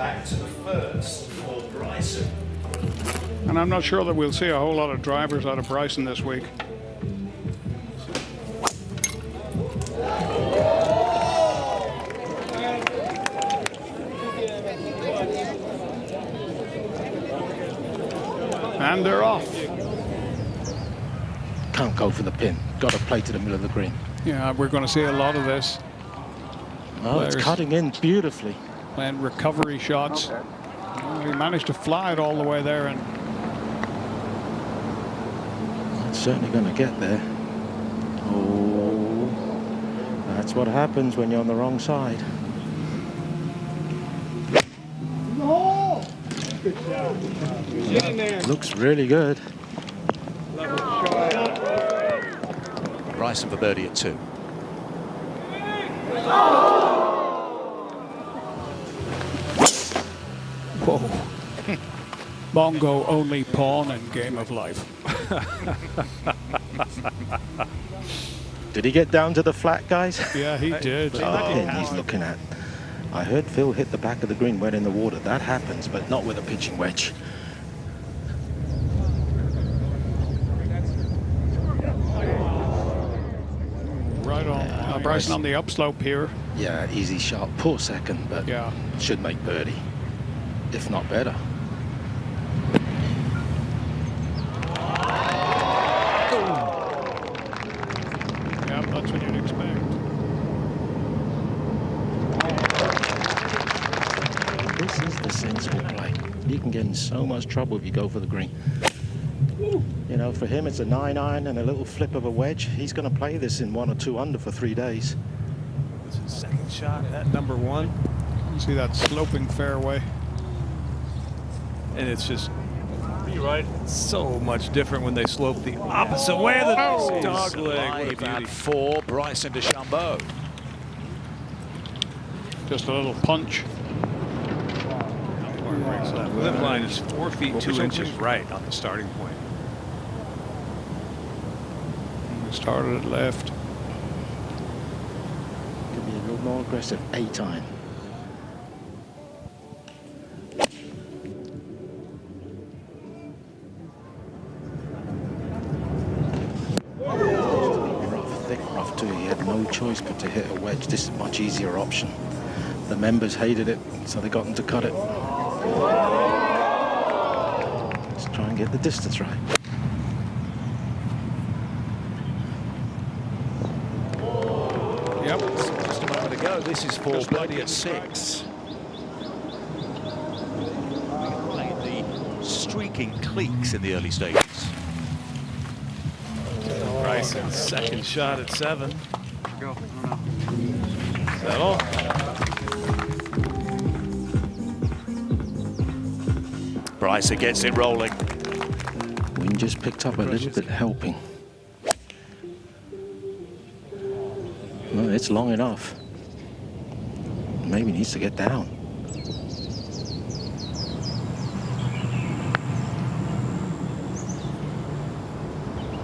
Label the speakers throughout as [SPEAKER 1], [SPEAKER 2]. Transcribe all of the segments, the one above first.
[SPEAKER 1] back to the first for Bryson.
[SPEAKER 2] And I'm not sure that we'll see a whole lot of drivers out of Bryson this week. And they're off.
[SPEAKER 3] Can't go for the pin. Got to play to the middle of the green.
[SPEAKER 2] Yeah, we're going to see a lot of this.
[SPEAKER 3] Oh, it's cutting in beautifully.
[SPEAKER 2] Playing recovery shots. He managed to fly it all the way there, and
[SPEAKER 3] it's certainly going to get there. Oh, that's what happens when you're on the wrong side.
[SPEAKER 4] No! Good shot. Get in there.
[SPEAKER 3] Looks really good.
[SPEAKER 5] Bryson for birdie at 2.
[SPEAKER 2] whoa. Bongo only pawn in Game of Life.
[SPEAKER 3] Did he get down to the flat, guys?
[SPEAKER 2] Yeah, he did.
[SPEAKER 3] Oh, he's looking at. I heard Phil hit the back of the green wet in the water. That happens, but not with a pitching wedge.
[SPEAKER 2] Right on. Bryson on the upslope here.
[SPEAKER 3] Yeah, easy shot. Poor second, but
[SPEAKER 2] yeah,
[SPEAKER 3] should make birdie, if not better.
[SPEAKER 2] Yeah, that's what you'd expect.
[SPEAKER 3] This is the sensible play. You can get in so much trouble if you go for the green. You know, for him, it's a 9-iron and a little flip of a wedge. He's going to play this in 1 or 2 under for 3 days.
[SPEAKER 6] It's his second shot at number 1.
[SPEAKER 2] You see that sloping fairway.
[SPEAKER 6] And it's just, you're right, so much different when they slope the opposite way. The dog leg.
[SPEAKER 5] Live at 4, Bryson DeChambeau.
[SPEAKER 2] Just a little punch.
[SPEAKER 6] That lip line is 4 feet 2 inches right on the starting point.
[SPEAKER 2] We started at left.
[SPEAKER 3] Could be a little more aggressive. 8-iron. Rough, thick rough too. He had no choice but to hit a wedge. This is a much easier option. The members hated it, so they got him to cut it. Let's try and get the distance right.
[SPEAKER 2] Yep.
[SPEAKER 5] Just a moment to go. This is for birdie at 6. Playing the streaking cleeks in the early stages.
[SPEAKER 6] Bryson's second shot at 7. Go. Settle.
[SPEAKER 5] Bryson gets it rolling.
[SPEAKER 3] Wind just picked up a little bit, helping. No, it's long enough. Maybe needs to get down.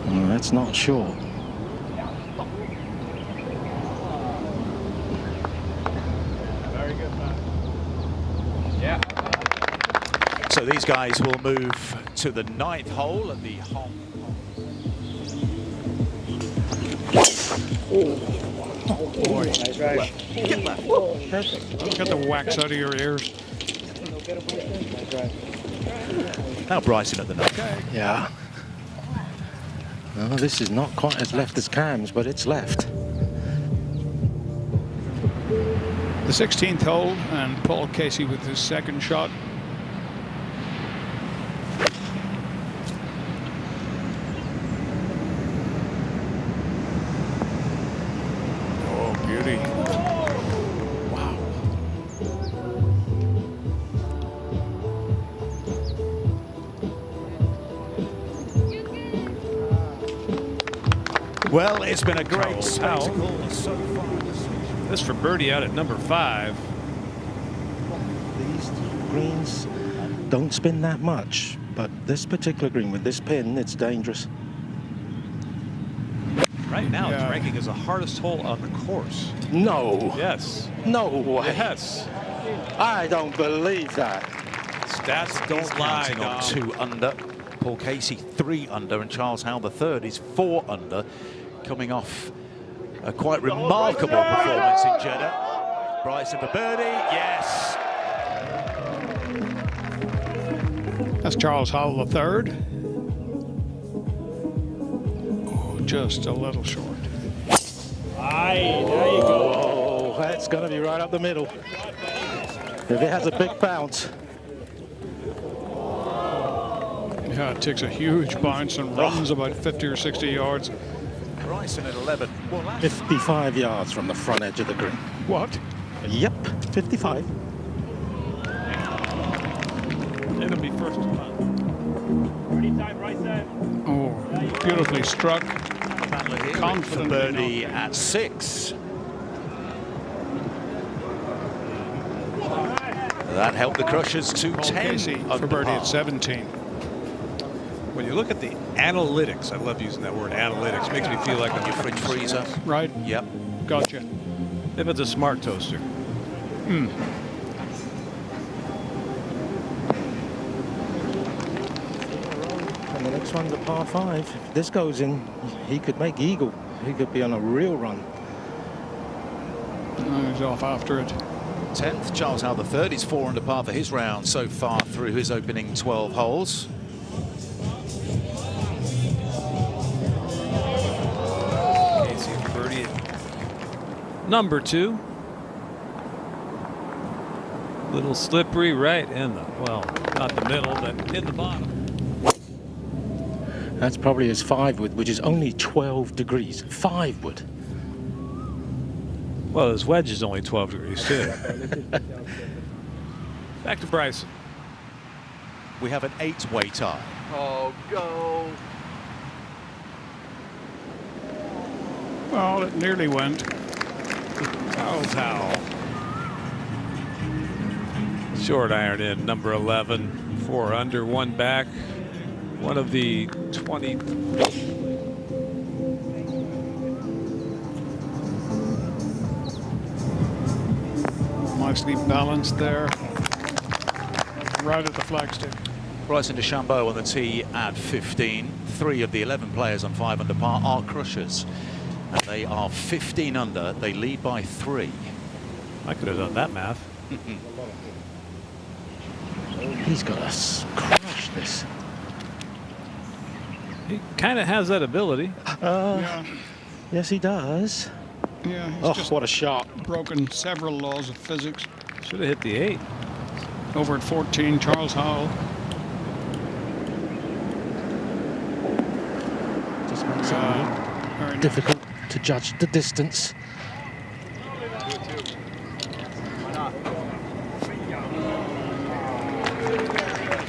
[SPEAKER 3] No, that's not sure.
[SPEAKER 6] Very good, man. Yeah.
[SPEAKER 5] So these guys will move to the 9th hole at the Hong Kong.
[SPEAKER 2] Oh boy.
[SPEAKER 4] Nice drive.
[SPEAKER 5] Get left.
[SPEAKER 2] Perfect. Get the wax out of your ears.
[SPEAKER 4] Nice drive.
[SPEAKER 5] Now Bryson at the 9th.
[SPEAKER 2] Okay.
[SPEAKER 3] Yeah. No, this is not quite as left as Cam's, but it's left.
[SPEAKER 2] The 16th hole, and Paul Casey with his second shot. Oh, beauty. Wow.
[SPEAKER 5] Well, it's been a great
[SPEAKER 6] Charles Howell.
[SPEAKER 5] spectacle so far this season.
[SPEAKER 6] This for birdie out at number 5.
[SPEAKER 3] These greens don't spin that much, but this particular green with this pin, it's dangerous.
[SPEAKER 6] Right now,
[SPEAKER 2] Yeah.
[SPEAKER 6] it's ranking as the hardest hole on the course.
[SPEAKER 3] No.
[SPEAKER 6] Yes.
[SPEAKER 3] No way.
[SPEAKER 6] Yes.
[SPEAKER 3] I don't believe that.
[SPEAKER 6] Stats don't lie,
[SPEAKER 5] Counting on
[SPEAKER 6] Dom.
[SPEAKER 5] 2 under. Paul Casey 3 under, and Charles Howell III is 4 under, coming off a quite remarkable performance in Jeddah. Bryson for birdie, yes.
[SPEAKER 2] That's Charles Howell III. Oh, just a little short.
[SPEAKER 4] Aye, there you go.
[SPEAKER 3] Oh, that's going to be right up the middle. If it has a big bounce.
[SPEAKER 2] Yeah, it takes a huge bounce and runs about 50 or 60 yards.
[SPEAKER 5] Bryson at 11.
[SPEAKER 3] 55 yards from the front edge of the green.
[SPEAKER 2] What?
[SPEAKER 3] Yep, 55.
[SPEAKER 6] It'll be first time.
[SPEAKER 4] Ready time, right there.
[SPEAKER 2] Oh, beautifully struck.
[SPEAKER 5] For
[SPEAKER 2] Confident
[SPEAKER 5] birdie at 6. That helped the Crushers to
[SPEAKER 2] Paul
[SPEAKER 5] 10
[SPEAKER 2] Casey
[SPEAKER 5] under
[SPEAKER 2] for birdie
[SPEAKER 5] par.
[SPEAKER 2] at 17.
[SPEAKER 6] When you look at the analytics, I love using that word analytics. Makes me feel like
[SPEAKER 5] On your fridge freezer.
[SPEAKER 2] Right?
[SPEAKER 5] Yep.
[SPEAKER 2] Gotcha.
[SPEAKER 6] if it's a smart toaster.
[SPEAKER 3] And the next one's a par 5. If this goes in, he could make eagle. He could be on a real run.
[SPEAKER 2] He's off after it.
[SPEAKER 5] 10th, Charles Howell III is 4 under par for his round so far through his opening 12 holes.
[SPEAKER 6] Casey for birdie at number 2. Little slippery right in the, well, not the middle, but in the bottom.
[SPEAKER 3] That's probably his 5-wood, which is only 12 degrees. 5-wood.
[SPEAKER 6] Well, his wedge is only 12 degrees too. Back to Bryson.
[SPEAKER 5] We have an 8-way tie.
[SPEAKER 4] Oh, go.
[SPEAKER 2] Well, it nearly went.
[SPEAKER 6] Charles Howell. Short iron in, number 11. 4 under, 1 back. One of the 20.
[SPEAKER 2] Nicely balanced there. Right at the flagstick.
[SPEAKER 5] Bryson DeChambeau on the tee at 15. 3 of the 11 players on 5 under par are Crushers. And they are 15 under. They lead by 3.
[SPEAKER 6] I could have done that math.
[SPEAKER 3] He's got to crush this.
[SPEAKER 6] He kind of has that ability.
[SPEAKER 2] Yeah,
[SPEAKER 3] Yes, he does.
[SPEAKER 2] yeah. He's
[SPEAKER 3] Oh,
[SPEAKER 2] just
[SPEAKER 3] what a shot.
[SPEAKER 2] broken several laws of physics.
[SPEAKER 6] Should have hit the 8.
[SPEAKER 2] Over at 14, Charles Howell.
[SPEAKER 3] Just makes it
[SPEAKER 2] Very nice.
[SPEAKER 3] difficult to judge the distance.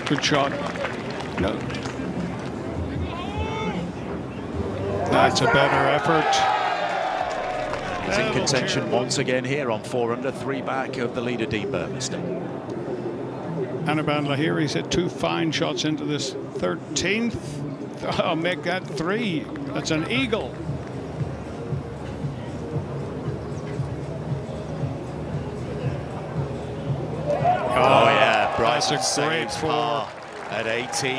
[SPEAKER 2] Good shot. No. That's a better effort.
[SPEAKER 5] He's in contention once again here on 4 under, 3 back of the leader, Dean Burmester.
[SPEAKER 2] Anaban Lahiri's hit 2 fine shots into this 13th. I'll make that 3. That's an eagle.
[SPEAKER 5] Oh yeah, Bryson
[SPEAKER 2] that's a great
[SPEAKER 5] saves
[SPEAKER 2] 4.
[SPEAKER 5] par at 18,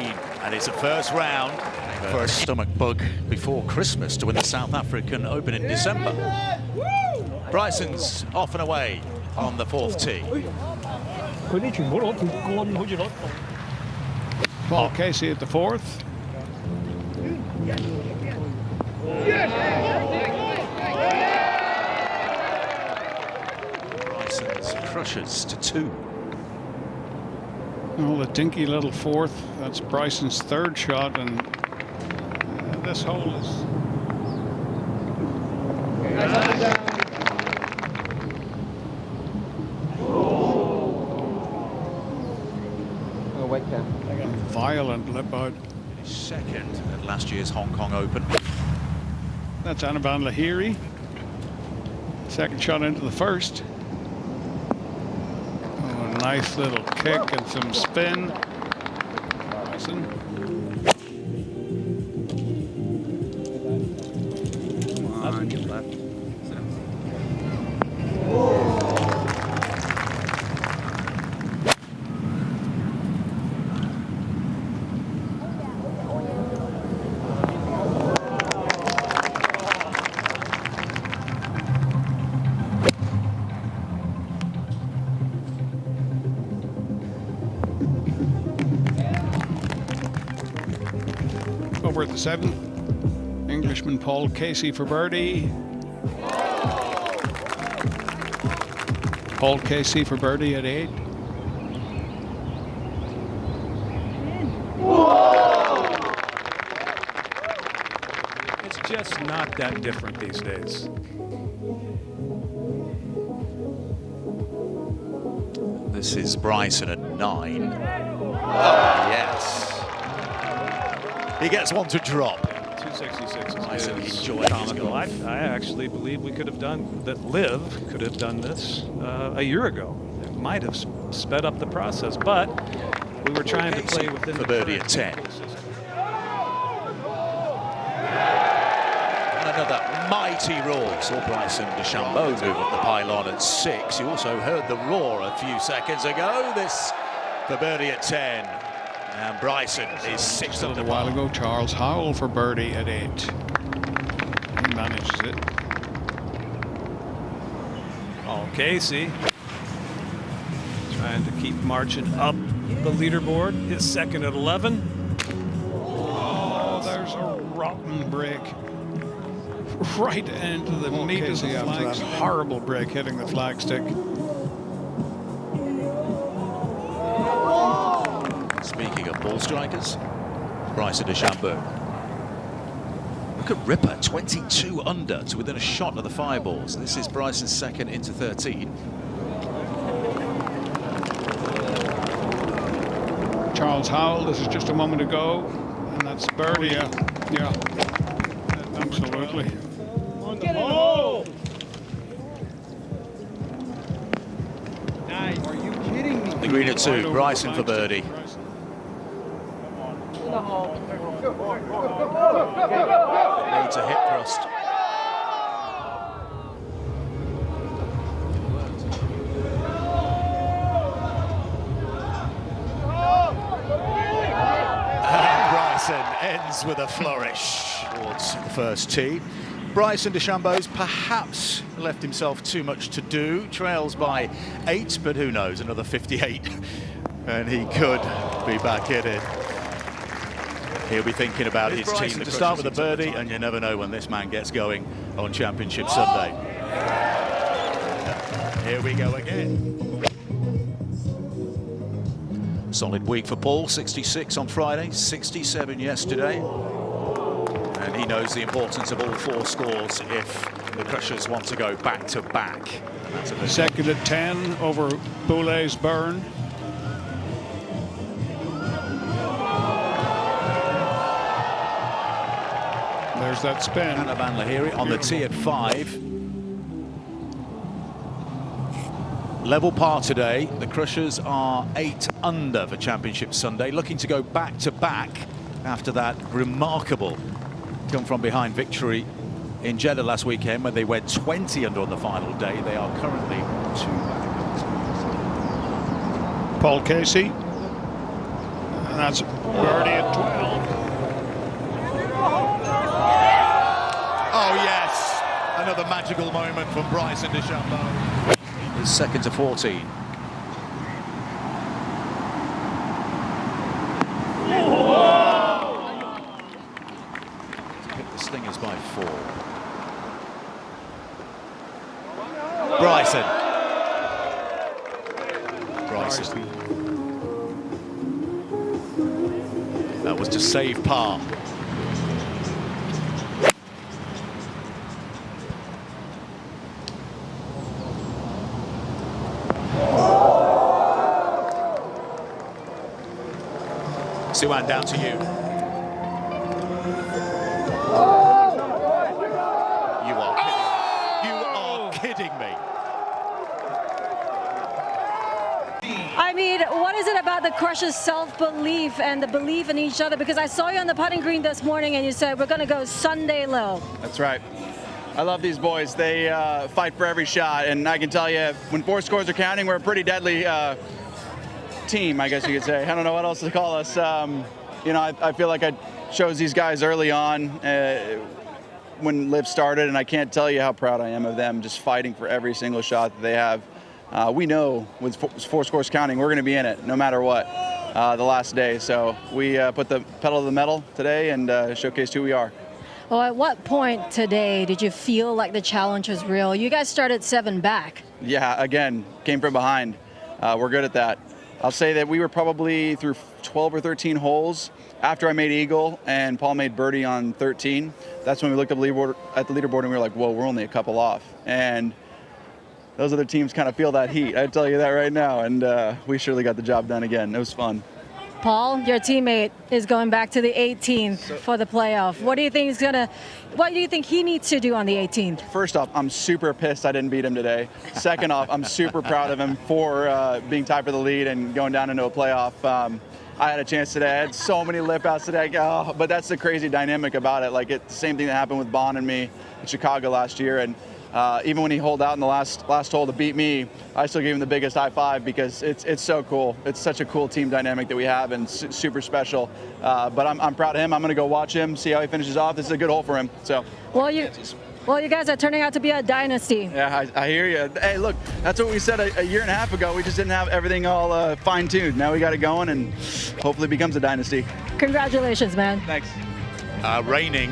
[SPEAKER 5] and it's a first round for a stomach bug before Christmas to win the South African Open in December. Bryson's off and away on the 4th tee.
[SPEAKER 2] Paul Casey at the 4th.
[SPEAKER 5] Bryson's Crushers to 2.
[SPEAKER 2] Oh, the dinky little 4th. That's Bryson's 3rd shot, and this hole is.
[SPEAKER 4] Oh, wait, Cam.
[SPEAKER 2] Violent lip out.
[SPEAKER 5] Second at last year's Hong Kong Open.
[SPEAKER 2] That's Anaban Lahiri. 2nd shot into the 1st. Oh, a nice little kick and some spin. Bryson.
[SPEAKER 4] That's a good left.
[SPEAKER 2] over at the 7th. Englishman Paul Casey for birdie. Paul Casey for birdie at 8.
[SPEAKER 6] It's just not that different these days.
[SPEAKER 5] This is Bryson at 9. Oh, yes. He gets one to drop.
[SPEAKER 6] 266
[SPEAKER 5] Bryson
[SPEAKER 6] is
[SPEAKER 5] enjoying his
[SPEAKER 6] comical.
[SPEAKER 5] golf.
[SPEAKER 6] I actually believe we could have done that. LIV could have done this a year ago. It might have sped up the process, but we were trying to play within
[SPEAKER 5] for
[SPEAKER 6] the
[SPEAKER 5] birdie at 10. And another mighty roar. Saw Bryson DeChambeau move up the pylon at 6. You also heard the roar a few seconds ago. This for birdie at 10. And Bryson is 6
[SPEAKER 2] A
[SPEAKER 5] under
[SPEAKER 2] little while
[SPEAKER 5] par.
[SPEAKER 2] ago, Charles Howell for birdie at 8. He manages it.
[SPEAKER 6] Oh, Casey trying to keep marching up the leaderboard. His second at 11.
[SPEAKER 2] Oh, there's a rotten break. Right into the meat of the flag. Horrible break hitting the flagstick.
[SPEAKER 5] Speaking of ball strikers, Bryson DeChambeau. Look at Ripper, 22 under to within a shot of the fireballs. This is Bryson's second into 13.
[SPEAKER 2] Charles Howell, this is just a moment ago, and that's birdie. Yeah, absolutely.
[SPEAKER 4] Get in the hole!
[SPEAKER 2] Nice. Are you kidding me?
[SPEAKER 5] The green at 2, Bryson for birdie. Needs a hip thrust. And Bryson ends with a flourish towards the first tee. Bryson DeChambeau's perhaps left himself too much to do. Trails by 8, but who knows, another 58. And he could be back in it. He'll be thinking about his team to start with a birdie, and you never know when this man gets going on Championship Sunday. Here we go again. Solid week for Paul, 66 on Friday, 67 yesterday. And he knows the importance of all 4 scores if the Crushers want to go back-to-back.
[SPEAKER 2] Second at 10 over Boulet's burn. There's that spin.
[SPEAKER 5] Van Lahiri on the tee at 5. Level par today. The Crushers are 8 under for Championship Sunday, looking to go back-to-back after that remarkable come-from-behind victory in Jeddah last weekend when they went 20 under on the final day. They are currently 2 back.
[SPEAKER 2] Paul Casey. And that's birdie at 12.
[SPEAKER 5] Oh, yes. Another magical moment from Bryson DeChambeau. His second to 14. Hit the Slingers by 4. Bryson. That was to save par. Suwan, down to you. You are kidding. You are kidding me.
[SPEAKER 7] I mean, what is it about the Crushers' self-belief and the belief in each other? Because I saw you on the putting green this morning and you said, we're going to go Sunday low.
[SPEAKER 8] That's right. I love these boys. They fight for every shot. And I can tell you, when 4 scores are counting, we're a pretty deadly team, I guess you could say. I don't know what else to call us. You know, I feel like I chose these guys early on when LIV started, and I can't tell you how proud I am of them just fighting for every single shot that they have. We know with 4 scores counting, we're going to be in it no matter what. the last day. So we put the pedal to the metal today and showcased who we are.
[SPEAKER 7] Well, at what point today did you feel like the challenge was real? You guys started 7 back.
[SPEAKER 8] Yeah, again, came from behind. We're good at that. I'll say that we were probably through 12 or 13 holes after I made eagle and Paul made birdie on 13. That's when we looked at the leaderboard and we were like, whoa, we're only a couple off. And those other teams kind of feel that heat. I tell you that right now. And we surely got the job done again. It was fun.
[SPEAKER 7] Paul, your teammate, is going back to the 18th for the playoff. What do you think he needs to do on the 18th?
[SPEAKER 8] First off, I'm super pissed I didn't beat him today. Second off, I'm super proud of him for being tied for the lead and going down into a playoff. I had a chance today. I had so many lip outs today. But that's the crazy dynamic about it. Like, it's the same thing that happened with Bond and me in Chicago last year. And even when he holed out in the last hole to beat me, I still gave him the biggest high five because it's so cool. It's such a cool team dynamic that we have and super special. But I'm proud of him. I'm going to go watch him, see how he finishes off. This is a good hole for him. So.
[SPEAKER 7] Well, you guys are turning out to be a dynasty.
[SPEAKER 8] Yeah, I hear you. Hey, look, that's what we said a year and a half ago. We just didn't have everything all fine-tuned. Now we got it going and hopefully it becomes a dynasty.
[SPEAKER 7] Congratulations, man.
[SPEAKER 8] Thanks.
[SPEAKER 5] Reigning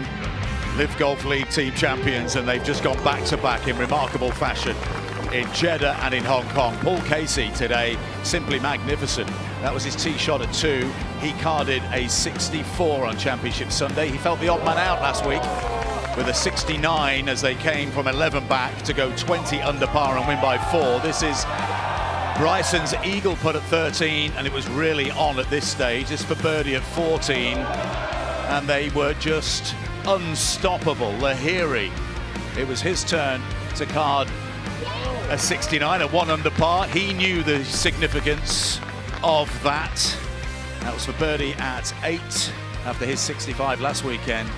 [SPEAKER 5] LIV Golf League team champions, and they've just gone back-to-back in remarkable fashion in Jeddah and in Hong Kong. Paul Casey today, simply magnificent. That was his tee shot at 2. He carded a 64 on Championship Sunday. He felt the odd man out last week with a 69 as they came from 11 back to go 20 under par and win by 4. This is Bryson's eagle putt at 13, and it was really on at this stage. This for birdie at 14, and they were just unstoppable. Lahiri, it was his turn to card a 69 at 1 under par. He knew the significance of that. That was for birdie at 8 after his 65 last weekend.